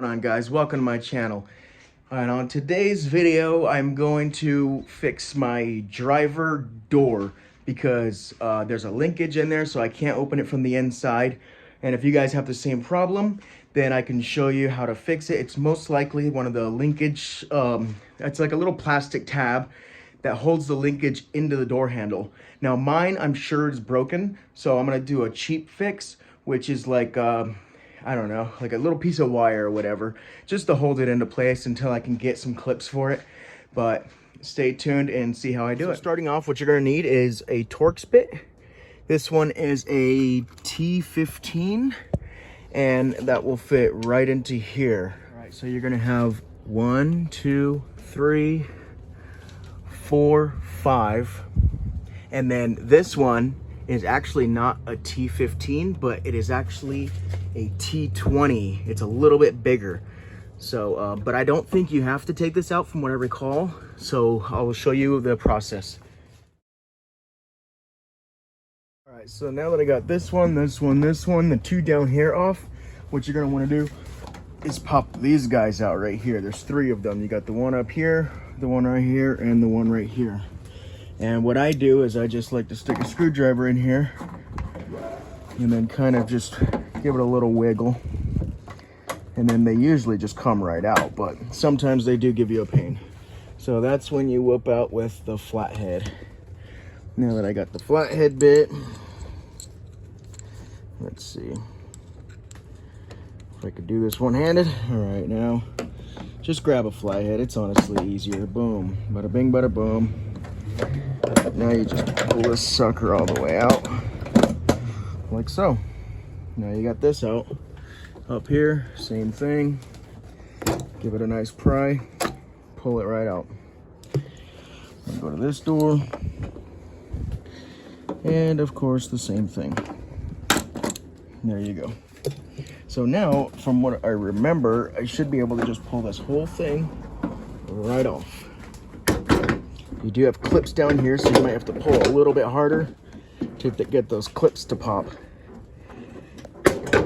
What's going on, guys? Welcome to my channel. And on today's video I'm going to fix my driver door because there's a linkage in there, so I can't open it from the inside. And if you guys have the same problem, then I can show you how to fix it. It's most likely one of the linkage, it's like a little plastic tab that holds the linkage into the door handle. Now mine, I'm sure is broken, so I'm gonna do a cheap fix, which is like I don't know, like a little piece of wire or whatever, just to hold it into place until I can get some clips for it. But stay tuned and see how I do it. Starting off, what you're gonna need is a Torx bit. This one is a T15, and that will fit right into here. All right, so you're gonna have 1, 2, 3, 4, 5, and then this one is actually not a T15, but it is actually a T20. It's a little bit bigger. So, but I don't think you have to take this out from what I recall. So I will show you the process. All right, so now that I got this one, the two down here off, what you're gonna wanna do is pop these guys out right here. There's 3 of them. You got the one up here, the one right here, and the one right here. And what I do is I just like to stick a screwdriver in here and then kind of just give it a little wiggle. And then they usually just come right out, but sometimes they do give you a pain. So that's when you whip out with the flathead. Now that I got the flathead bit, let's see if I could do this one-handed. All right, now just grab a flathead. It's honestly easier. Boom, bada bing, bada boom. Now you just pull this sucker all the way out, like so. Now you got this out. Up here, same thing. Give it a nice pry, pull it right out. Go to this door, and of course the same thing. There you go. So now, from what I remember, I should be able to just pull this whole thing right off. You do have clips down here, so you might have to pull a little bit harder to get those clips to pop.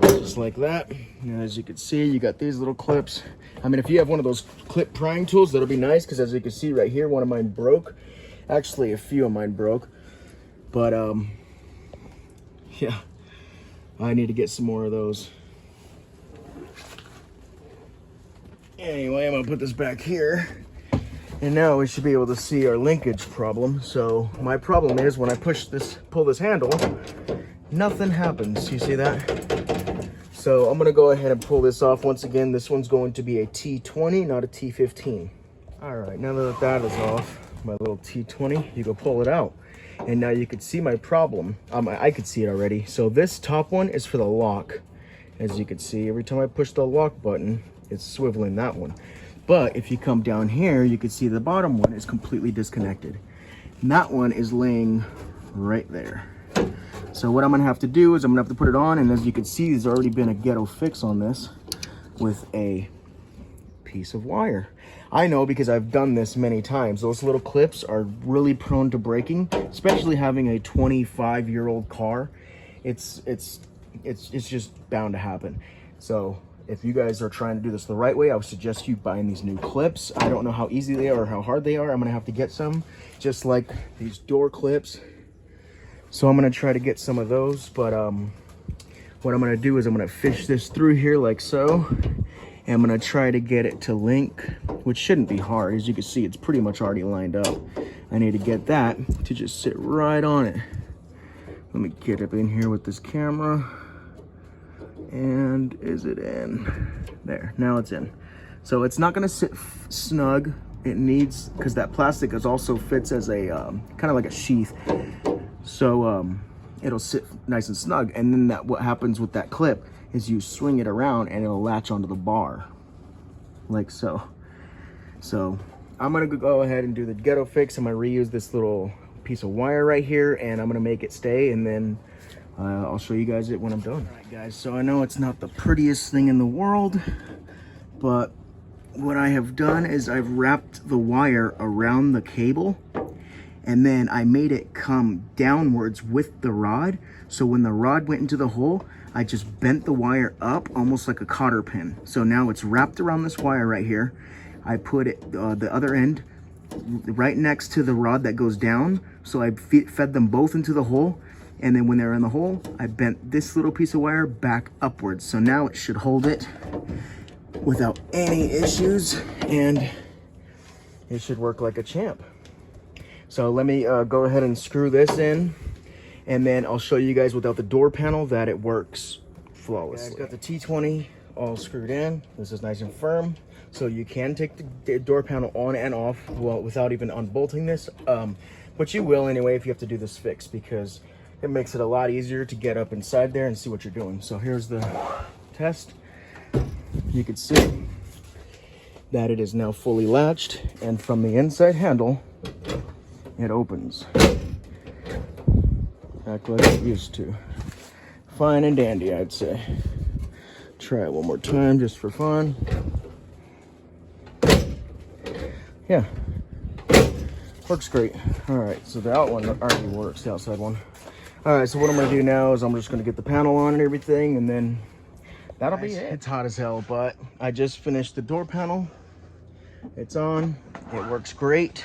Just like that. And as you can see, you got these little clips. I mean, if you have one of those clip prying tools, that'll be nice, because as you can see right here, one of mine broke. Actually, a few of mine broke. But, yeah, I need to get some more of those. Anyway, I'm gonna put this back here. And now we should be able to see our linkage problem. So my problem is when I pull this handle, nothing happens. You see that? So I'm gonna go ahead and pull this off. Once again, this one's going to be a T20, not a T15. All right, now that that is off, my little T20, you go pull it out. And now you can see my problem. I could see it already. So this top one is for the lock. As you can see, every time I push the lock button, it's swiveling that one. But if you come down here, you can see the bottom one is completely disconnected. And that one is laying right there. So what I'm gonna have to do is I'm gonna have to put it on, and as you can see, there's already been a ghetto fix on this with a piece of wire. I know because I've done this many times. Those little clips are really prone to breaking, especially having a 25-year-old car. It's just bound to happen. So if you guys are trying to do this the right way, I would suggest you buying these new clips. I don't know how easy they are or how hard they are. I'm gonna have to get some, just like these door clips. So I'm gonna try to get some of those, but what I'm gonna do is I'm gonna fish this through here like so, and I'm gonna try to get it to link, which shouldn't be hard. As you can see, it's pretty much already lined up. I need to get that to just sit right on it. Let me get up in here with this camera. And is it in? There, now it's in. So it's not gonna sit snug. It needs, because that plastic is also fits as a kind of like a sheath. So it'll sit nice and snug. And then what happens with that clip is you swing it around and it'll latch onto the bar, like so. So I'm gonna go ahead and do the ghetto fix. I'm gonna reuse this little piece of wire right here, and I'm gonna make it stay, and then I'll show you guys it when I'm done. All right, guys, so I know it's not the prettiest thing in the world, but what I have done is I've wrapped the wire around the cable, and then I made it come downwards with the rod. So when the rod went into the hole, I just bent the wire up almost like a cotter pin. So now it's wrapped around this wire right here. I put it the other end right next to the rod that goes down. So I fed them both into the hole. And then when they're in the hole, I bent this little piece of wire back upwards. So now it should hold it without any issues, and it should work like a champ. So let me go ahead and screw this in, and then I'll show you guys without the door panel that it works flawlessly. I've got the T20 all screwed in. This is nice and firm, so you can take the door panel on and off, well, without even unbolting this, but you will anyway if you have to do this fix, because it makes it a lot easier to get up inside there and see what you're doing. So here's the test. You can see that it is now fully latched, and from the inside handle, it opens. Act like it used to. Fine and dandy, I'd say. Try it one more time just for fun. Yeah, works great. All right, so the out one already works, the outside one. All right, so what I'm gonna do now is I'm just gonna get the panel on and everything, and then that'll be it. It's hot as hell, but I just finished the door panel. It's on, it works great.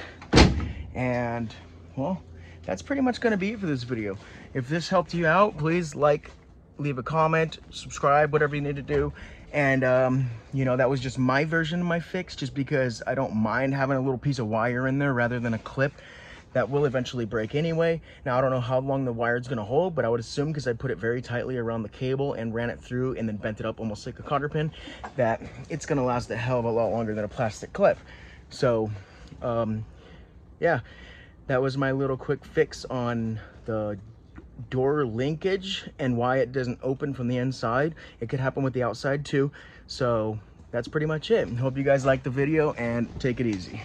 And well, that's pretty much gonna be it for this video. If this helped you out, please like, leave a comment, subscribe, whatever you need to do. And you know, that was just my version of my fix, just because I don't mind having a little piece of wire in there rather than a clip that will eventually break anyway. Now, I don't know how long the wire is gonna hold, but I would assume, because I put it very tightly around the cable and ran it through and then bent it up almost like a cotter pin, that it's gonna last a hell of a lot longer than a plastic clip. So, yeah, that was my little quick fix on the door linkage and why it doesn't open from the inside. It could happen with the outside too. So that's pretty much it. Hope you guys liked the video, and take it easy.